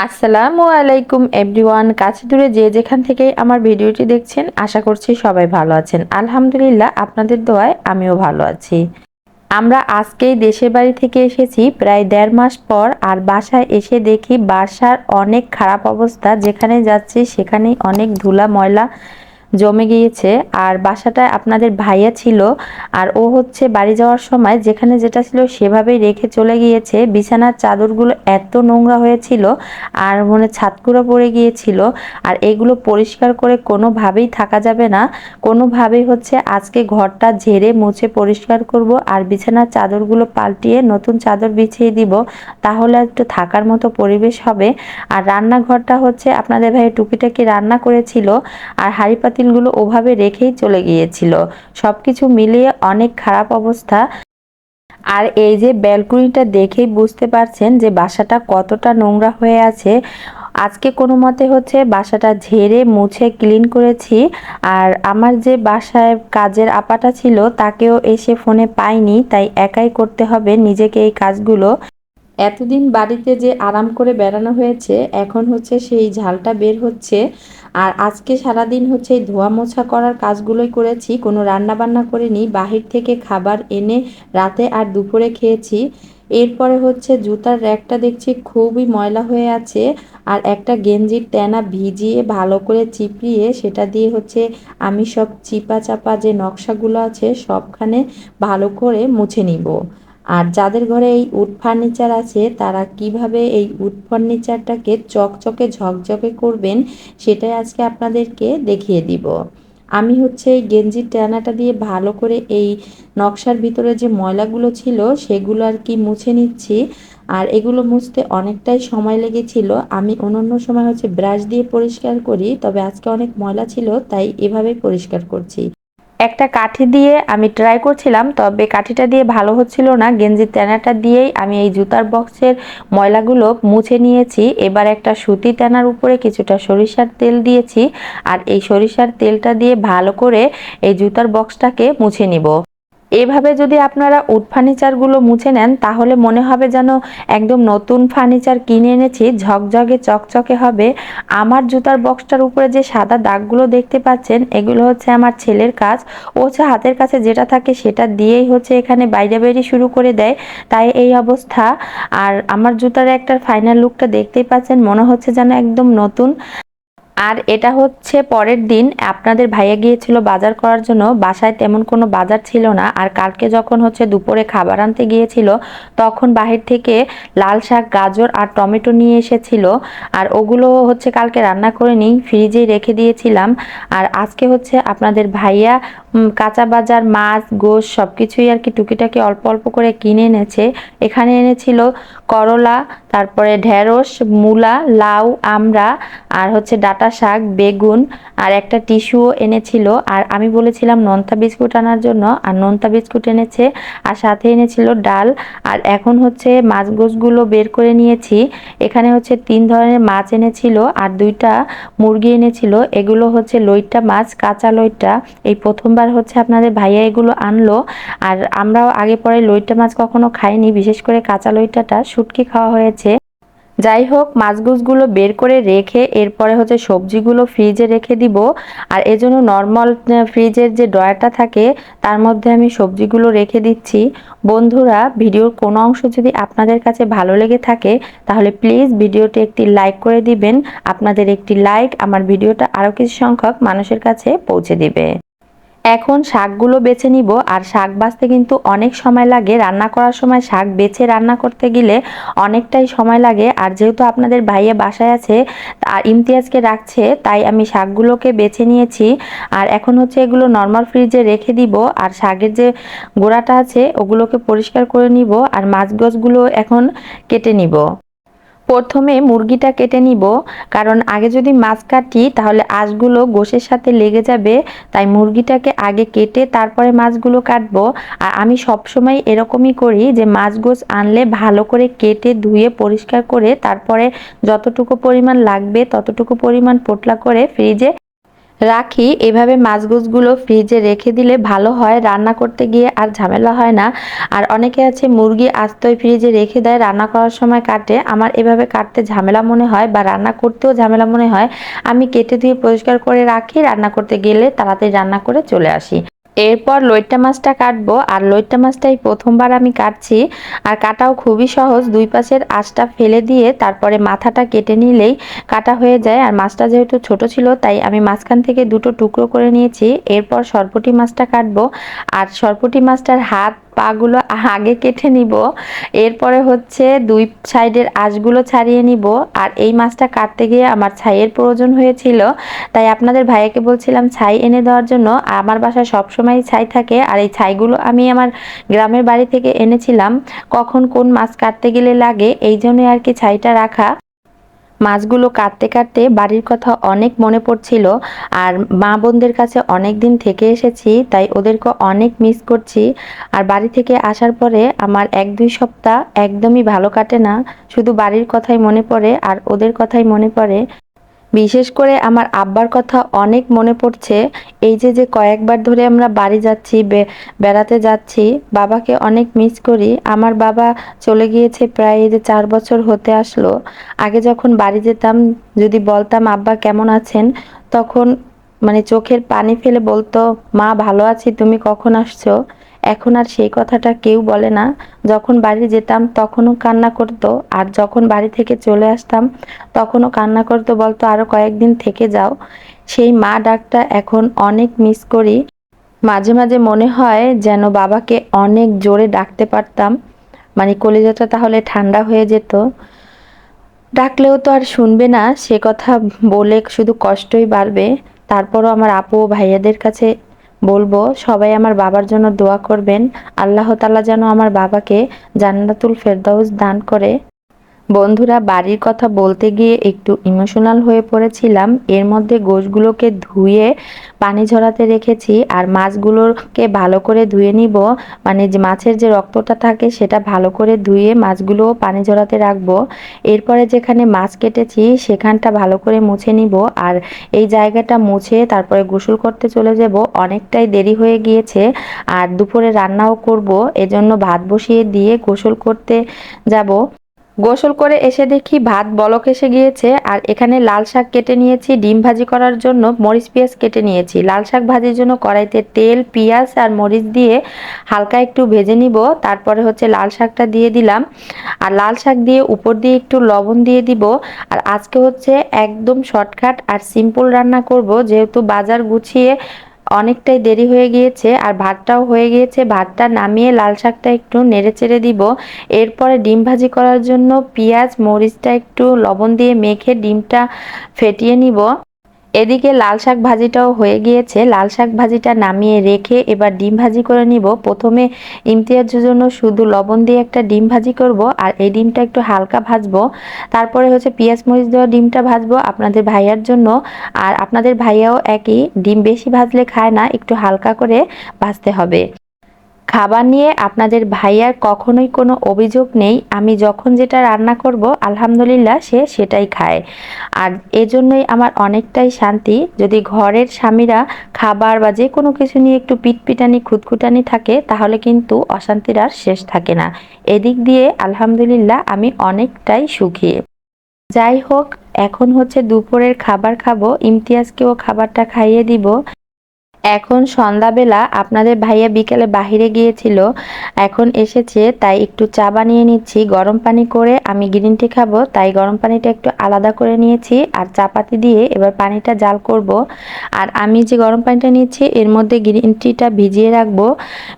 আসসালামু আলাইকুম এভরিওয়ান, কাছে দূরে যে যেখান থেকে আমার ভিডিওটি দেখছেন আশা করছি সবাই ভালো আছেন। আলহামদুলিল্লাহ, আপনাদের দোয়ায় আমিও ভালো আছি। আমরা আজকেই দেশের বাড়ি থেকে এসেছি প্রায় 1.5 মাস পর। আর বাসায় এসে দেখি বাসার অনেক খারাপ অবস্থা, যেখানে যাচ্ছি সেখানেই অনেক ধুলা ময়লা জমে গিয়েছে। আর বাসাটায় আপনাদের ভাইয়া ছিল, আর ও হচ্ছে বাড়ি যাওয়ার সময় যেখানে যেটা ছিল সেভাবেই রেখে চলে গিয়েছে। বিছানার চাদরগুলো এত নোংরা হয়েছিল আর মনে ছাতকুড়া পড়ে গিয়েছিল। আর এগুলো পরিষ্কার করে কোনোভাবেই থাকা যাবে না। কোনোভাবেই হচ্ছে আজকে ঘরটা ঝেড়ে মুছে পরিষ্কার করব আর বিছানার চাদরগুলো পাল্টিয়ে নতুন চাদর বিছিয়ে দিব, তাহলে একটু থাকার মতো পরিবেশ হবে। আর রান্নাঘরটা হচ্ছে আপনাদের ভাই টুকিটাকি রান্না করেছিল আর হাঁড়ি পাতিলগুলো ওভাবে রেখেই চলে গিয়েছিল। সবকিছু মিলিয়ে অনেক খারাপ অবস্থা। আর এই যে ব্যালকনিটা দেখেই বুঝতে পারছেন যে বাসাটা কতটা নোংরা হয়ে আছে। আজকে কোনো মতে হচ্ছে বাসাটা ঝেড়ে মুছে ক্লিন করেছি। আর আমার যে বাসায় কাজের আপাটা ছিল তাকেও এসে ফোনে পাইনি, তাই একাই করতে হবে নিজেকে এই কাজগুলো। এতদিন বাড়িতে যে আরাম করে বেড়ানো হয়েছে, এখন হচ্ছে সেই ঝালটা বের হচ্ছে। আর আজকে সারাদিন হচ্ছে এই ধোয়া মোছা করার কাজগুলোই করেছি, কোনো রান্না বান্না করিনি। বাহির থেকে খাবার এনে রাতে আর দুপুরে খেয়েছি। এরপরে হচ্ছে জুতার র্যাকটা দেখছি খুবই ময়লা হয়ে আছে। আর একটা গেঞ্জির তেনা ভিজিয়ে ভালো করে চিপড়িয়ে সেটা দিয়ে হচ্ছে আমি সব চিপা চাপা যে নকশাগুলো আছে সবখানে ভালো করে মুছে নিব। আর যাদের ঘরে এই উড ফার্নিচার আছে তারা কিভাবে এই উড ফার্নিচারটাকে চকচকে ঝকঝকে করবেন সেটাই আজকে আপনাদেরকে দেখিয়ে দিব। আমি হচ্ছে এই গেঞ্জির টানাটা দিয়ে ভালো করে এই নকশার ভিতরে যে ময়লাগুলো ছিল সেগুলো আর কি মুছে নিচ্ছি। আর এগুলো মুছতে অনেকটাই সময় লেগেছিল। আমি অন্যান্য সময় হচ্ছে ব্রাশ দিয়ে পরিষ্কার করি, তবে আজকে অনেক ময়লা ছিল তাই এভাবেই পরিষ্কার করছি। একটা কাঠি দিয়ে আমি ট্রাই করছিলাম, তবে কাঠিটা দিয়ে ভালো হচ্ছিল না। গেঞ্জির তেনাটা দিয়েই আমি এই জুতার বক্সের ময়লাগুলো মুছে নিয়েছি। এবার একটা সুতি তেনার উপরে কিছুটা সরিষার তেল দিয়েছি আর এই সরিষার তেলটা দিয়ে ভালো করে এই জুতার বক্সটাকে মুছে নিব। এভাবে যদি আপনারা উড ফার্নিচারগুলো মুছে নেন তাহলে মনে হবে যেন একদম নতুন ফার্নিচার কিনে এনেছি, ঝকঝকে চকচকে হবে। আমার জুতার বক্সটার উপরে যে সাদা দাগগুলো দেখতে পাচ্ছেন এগুলো হচ্ছে আমার ছেলের কাজ। ও হচ্ছে হাতের কাছে যেটা থাকে সেটা দিয়েই হচ্ছে এখানে বাইরে বাইরে শুরু করে দেয়, তাই এই অবস্থা। আর আমার জুতার একটা ফাইনাল লুকটা দেখতেই পাচ্ছেন, মনে হচ্ছে যেন একদম নতুন। আর এটা হচ্ছে পরের দিন আপনাদের ভাইয়া গিয়েছিল বাজার করার জন্য, বাসায় তেমন কোনো বাজার ছিল না। আর কালকে যখন হচ্ছে দুপুরে খাবার আনতে গিয়েছিল তখন বাহির থেকে লাল শাক, গাজর আর টমেটো নিয়ে এসেছিল। আর ওগুলো হচ্ছে কালকে রান্না করে নিই, ফ্রিজেই রেখে দিয়েছিলাম। আর আজকে হচ্ছে আপনাদের ভাইয়া কাঁচা বাজার মাছ গোশ সব কিছুই আর কি টুকিটাকি অল্প অল্প করে কিনে এনেছে। এখানে এনেছিল করলা, তারপরে ঢেঁড়স, মূলা, লাউ, আমড়া, আর হচ্ছে ডাঁটা শাক, বেগুন, আর একটা টিস্যুও এনেছিল। আর আমি বলেছিলাম নোনতা বিস্কুট আনার জন্য, আর নোনতা বিস্কুট এনেছে। আর সাথে এনেছিল ডাল। আর এখন হচ্ছে মাছ গোশগুলো বের করে নিয়েছি। এখানে হচ্ছে 3 ধরনের মাছ এনেছিল আর 2টা মুরগি এনেছিল। এগুলো হচ্ছে লইট্টা মাছ, কাঁচা লইট্টা। এই প্রথমবার হচ্ছে আপনাদের ভাইয়া এগুলো আনলো। আর আমরাও আগে পরে লইট্টা মাছ কখনো খাইনি, বিশেষ করে কাঁচা লইট্টাটা শুটকি খাওয়া হয়েছে। যাই হোক, মাছগুছগুলো বের করে রেখে এরপরে হচ্ছে সবজিগুলো ফ্রিজে রেখে দিব। আর এজন্য নর্মাল ফ্রিজের যে ড্রয়ারটা থাকে তার মধ্যে আমি সবজিগুলো রেখে দিচ্ছি। বন্ধুরা, ভিডিওর কোনো অংশ যদি আপনাদের কাছে ভালো লেগে থাকে তাহলে প্লিজ ভিডিওটি একটি লাইক করে দিবেন। আপনাদের একটি লাইক আমার ভিডিওটা আরও কিছু সংখ্যক মানুষের কাছে পৌঁছে দিবে। এখন শাকগুলো বেছে নিব। আর শাক বাছতে কিন্তু অনেক সময় লাগে, রান্না করার সময় শাক বেছে রান্না করতে গেলে অনেকটাই সময় লাগে। আর যেহেতু আপনাদের ভাইয়া বাসায় আছে আর ইমতিয়াজকে রাখছে, তাই আমি শাকগুলোকে বেছে নিয়েছি। আর এখন হচ্ছে এগুলো নর্মাল ফ্রিজে রেখে দিব। আর শাকের যে গোড়াটা আছে ওগুলোকে পরিষ্কার করে নিব আর মাছ গোছগুলো এখন কেটে নিব। প্রথমে মুরগিটা কেটে নিব, কারণ আগে যদি মাছ কাটি তাহলে আঁশগুলো গোশের সাথে লেগে যাবে। তাই মুরগিটাকে আগে কেটে তারপরে মাছগুলো কাটবো। আর আমি সবসময় এরকমই করি যে মাছ গোশ আনলে ভালো করে কেটে ধুয়ে পরিষ্কার করে তারপরে যতটুকু পরিমাণ লাগবে ততটুকু পরিমাণ পোটলা করে ফ্রিজে রাখি। এভাবে মাছগুলো ফ্রিজে রেখে দিলে ভালো হয়, রান্না করতে গিয়ে আর ঝামেলা হয় না। আর অনেকে আছে মুরগি আস্তই ফ্রিজে রেখে দেয়, রান্না করার সময় কাটে। আমার এভাবে কাটতে ঝামেলা মনে হয় বা রান্না করতেও ঝামেলা মনে হয়। আমি কেটে ধুয়ে পরিষ্কার করে রাখি, রান্না করতে গেলে তাড়াতাড়ি রান্না করে চলে আসি। এরপর লইট্টা মাছটা কাটবো, আর লইট্টা মাছটাই প্রথমবার আমি কাটছি। আর কাটাও খুবই সহজ, দুই পাশের আঁশটা ফেলে দিয়ে তারপরে মাথাটা কেটে নিলেই কাটা হয়ে যায়। আর মাছটা যেহেতু ছোট ছিল তাই আমি মাঝখান থেকে দুটো টুকরো করে নিয়েছি। এরপর সরপুঁটি মাছটা কাটবো, আর সরপুঁটি মাছটার হাত পাগুলো আগে কেটে নিব। এরপরে হচ্ছে দুই সাইডের আঁশগুলো ছাড়িয়ে নিব। আর এই মাছটা কাটতে গিয়ে আমার ছাইয়ের প্রয়োজন হয়েছিল, তাই আপনাদের ভাইয়াকে বলছিলাম ছাই এনে দেওয়ার জন্য। আমার বাসায় সবসময় ছাই থাকে, আর এই ছাইগুলো আমি আমার গ্রামের বাড়ি থেকে এনেছিলাম। কখন কোন মাছ কাটতে গেলে লাগে, এই জন্যই আর কি ছাইটা রাখা। মাছগুলো কাটতে কাটতে বাড়ির কথা অনেক মনে পড়ছিল, আর মা বোনদের কাছে অনেক দিন থেকে এসেছি, তাই ওদেরকে অনেক মিস করছি। আর বাড়ি থেকে আসার পরে আমার 1-2 সপ্তাহ একদমই ভালো কাটে না, শুধু বাড়ির কথাই মনে পড়ে আর ওদের কথাই মনে পড়ে। বিশেষ করে আমার আব্বার কথা অনেক মনে পড়ছে। এই যে কয়েকবার ধরে আমরা বাড়ি যাচ্ছি, বেড়াতে যাচ্ছি, বাবাকে অনেক মিস করি। আমার বাবা চলে গিয়েছে প্রায় এই যে 4 বছর হতে আসলো। আগে যখন বাড়ি যেতাম, যদি বলতাম আব্বা কেমন আছেন, তখন মানে চোখের পানি ফেলে বলতো, মা ভালো আছি, তুমি কখন আসছো। এখন আর সেই কথাটা কেউ বলে না। যখন বাড়ি যেতাম তখনও কান্না করতো, আর যখন বাড়ি থেকে চলে আসতাম তখনও কান্না করতো, বলতো আরো কয়েকদিন থেকে যাও। সেই মা ডাকটা এখন অনেক মিস করি। মাঝে মাঝে মনে হয় যেন বাবাকে অনেক জোরে ডাকতে পারতাম, মানে কলিজাটা তাহলে ঠান্ডা হয়ে যেত। ডাকলেও তো আর শুনবে না, সে কথা বলে শুধু কষ্টই বাড়বে। তারপরও আমার আপু ও ভাইয়াদের কাছে বলবো সবাই আমার বাবার জন্য দোয়া করবেন। আল্লাহ তাআলা যেন আমার বাবাকে জান্নাতুল ফেরদাউস দান করে। বন্ধুরা, বাড়ির কথা বলতে গিয়ে একটু ইমোশনাল হয়ে পড়েছিলাম। এর মধ্যে গোশগুলোকে ধুয়ে পানি ঝরাতে রেখেছি, আর মাছগুলোকে ভালো করে ধুয়ে নিব। মানে যে মাছের যে রক্তটা থাকে সেটা ভালো করে ধুয়ে মাছগুলোও পানি ঝরাতে রাখবো। এরপরে যেখানে মাছ কেটেছি সেখানটা ভালো করে মুছে নিব, আর এই জায়গাটা মুছে তারপরে গোসল করতে চলে যাব। অনেকটাই দেরি হয়ে গিয়েছে, আর দুপুরে রান্নাও করব, এজন্য ভাত বসিয়ে দিয়ে গোসল করতে যাব। গোসল করে এসে দেখি ভাত বলক এসে গিয়েছে। আর এখানে লাল শাক কেটে নিয়েছি, ডিম ভাজি করার জন্য মরিচ পেঁয়াজ কেটে নিয়েছি। লাল শাক ভাজির জন্য কড়াইতে তেল পেঁয়াজ আর মরিচ দিয়ে হালকা একটু ভেজে নিব। তারপরে হচ্ছে লাল শাকটা দিয়ে দিলাম, আর লাল শাক দিয়ে উপর দিয়ে একটু লবণ দিয়ে দিব। আর আজকে হচ্ছে একদম শর্টকাট আর সিম্পল রান্না করব, যেহেতু বাজার গুছিয়ে অনেকটাই দেরি হয়ে গিয়েছে, আর ভাতটাও হয়ে গিয়েছে। ভাতটা নামিয়ে লাল শাকটা একটু নেড়ে চেড়ে দিব। এরপরে ডিম ভাজি করার জন্য পেঁয়াজ মরিচটা একটু লবণ দিয়ে মেখে ডিমটা ফেটিয়ে নিব। এদিকে লাল শাক ভাজিটাও হয়ে গিয়েছে, লাল শাক ভাজিটা নামিয়ে রেখে এবার ডিম ভাজি করে নিব। প্রথমে ইমতিয়াজের জন্য শুধু লবণ দিয়ে একটা ডিম ভাজি করব, আর এই ডিমটা একটু হালকা ভাজবো। তারপরে হচ্ছে পেঁয়াজ মরিচ দেওয়া ডিমটা ভাজবো আপনাদের ভাইয়ার জন্য। আর আপনাদের ভাইয়াও একই, ডিম বেশি ভাজলে খায় না, একটু হালকা করে ভাজতে হবে। খাবার নিয়ে আপনাদের ভাইয়ার কখনোই কোনো অভিযোগ নেই। আমি যখন যেটা রান্না করব আলহামদুলিল্লাহ সে সেটাই খায়। আর এজন্যই আমার অনেকটাই শান্তি। যদি ঘরের স্বামীরা খাবার বা যে কোনো কিছু নিয়ে একটু পিটপিটানি খুঁতখুঁটানি থাকে তাহলে কিন্তু অশান্তির আর শেষ থাকে না। এদিক দিয়ে আলহামদুলিল্লাহ আমি অনেকটাই সুখী। যাই হোক, এখন হচ্ছে দুপুরের খাবার খাবো, ইমতিয়াজকেও খাবারটা খাইয়ে দিব। এখন সন্ধ্যাবেলা আপনাদের ভাইয়া বিকেলে বাহিরে গিয়েছিল, এখন এসেছে, তাই একটু চা বানিয়ে নিচ্ছি। গরম পানি করে আমি গ্রিন টি খাবো, তাই গরম পানিটা একটু আলাদা করে নিয়েছি, আর চা পাতি দিয়ে এবার পানিটা জাল করব। আর আমি যে গরম পানিটা নিচ্ছি এর মধ্যে গ্রিন টিটা ভিজিয়ে রাখবো।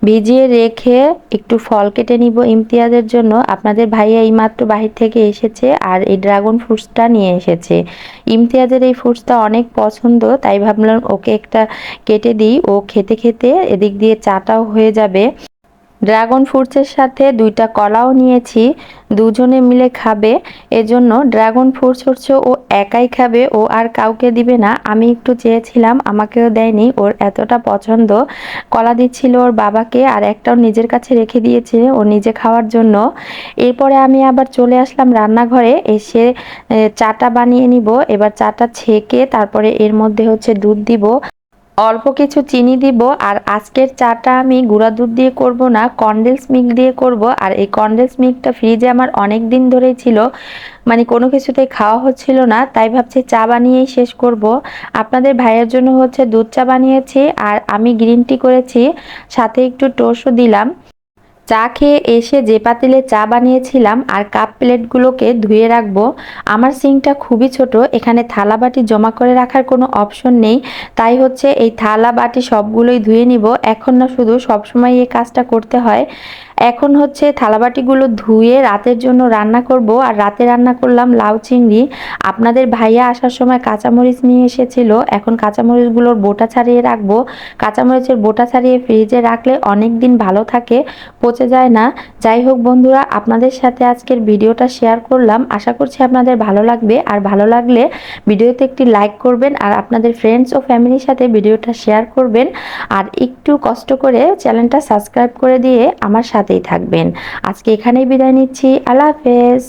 ভিজিয়ে রেখে একটু ফল কেটে নিব ইমতিয়াজের জন্য। আপনাদের ভাইয়া এইমাত্র বাহির থেকে এসেছে, আর এই ড্রাগন ফ্রুটসটা নিয়ে এসেছে। ইমতিয়াজের এই ফ্রুটসটা অনেক পছন্দ, তাই ভাবলাম ওকে একটা কেটে দিই, ও খেতে খেতে এদিক দিয়ে চাটাও হয়ে যাবে। ড্রাগন ফ্রুটসের সাথে 2টা কলাও নিয়েছি, দুজনে মিলে খাবে। এজন্য ড্রাগন ফ্রুটস হচ্ছে ও একাই খাবে, ও আর কাউকে দিবে না। আমি একটু চেয়েছিলাম, আমাকেও দেয়নি, ওর এতটা পছন্দ। কলা দিচ্ছিল ওর বাবাকে আর একটাও নিজের কাছে রেখে দিয়েছে ও নিজে খাওয়ার জন্য। এরপরে আমি আবার চলে আসলাম রান্নাঘরে, এসে চাটা বানিয়ে নিব। এবার চাটা ছেঁকে তারপরে এর মধ্যে হচ্ছে দুধ দিব, অল্প কিছু চিনি দিব। আর আজকের চাটা আমি গুঁড়া দুধ দিয়ে করব না, কনডেন্স মিল্ক দিয়ে করব। আর এই কনডেন্স মিল্কটা ফ্রিজে আমার অনেক দিন ধরেই ছিল, মানে কোনো কিছুতেই খাওয়া হচ্ছিল না, তাই ভাবছি চা বানিয়েই শেষ করব। আপনাদের ভাইয়ের জন্য হচ্ছে দুধ চা বানিয়েছি আর আমি গ্রিন টি করেছি, সাথে একটু টোস্টও দিলাম। চা খেয়ে এসে যে পাতিলে চা বানিয়েছিলাম আর কাপ প্লেটগুলোকে ধুয়ে রাখবো। আমার সিঙ্কটা খুবই ছোট, এখানে থালা বাটি জমা করে রাখার কোনো অপশন নেই, তাই হচ্ছে এই থালা বাটি সবগুলোই ধুয়ে নিব। এখন না শুধু সবসময় এই কাজটা করতে হয়। এখন হচ্ছে থালাবাটিগুলো ধুয়ে রাতের জন্য রান্না করব। আর রাতে রান্না করলাম লাউ চিংড়ি। আপনাদের ভাইয়া আসার সময় কাঁচামরিচ নিয়ে এসেছিল, এখন কাঁচামরিচগুলোর বোটা ছাড়িয়ে রাখবো। কাঁচামরিচের বোটা ছাড়িয়ে ফ্রিজে রাখলে অনেক দিন ভালো থাকে, পচে যায় না। যাই হোক বন্ধুরা, আপনাদের সাথে আজকের ভিডিওটা শেয়ার করলাম, আশা করছি আপনাদের ভালো লাগবে। আর ভালো লাগলে ভিডিওতে একটি লাইক করবেন আর আপনাদের ফ্রেন্ডস ও ফ্যামিলির সাথে ভিডিওটা শেয়ার করবেন। আর একটু কষ্ট করে চ্যানেলটা সাবস্ক্রাইব করে দিয়ে আমার সাথেই থাকবেন। আজকে এখানেই বিদায় নিচ্ছি, আল্লাহ হাফেজ।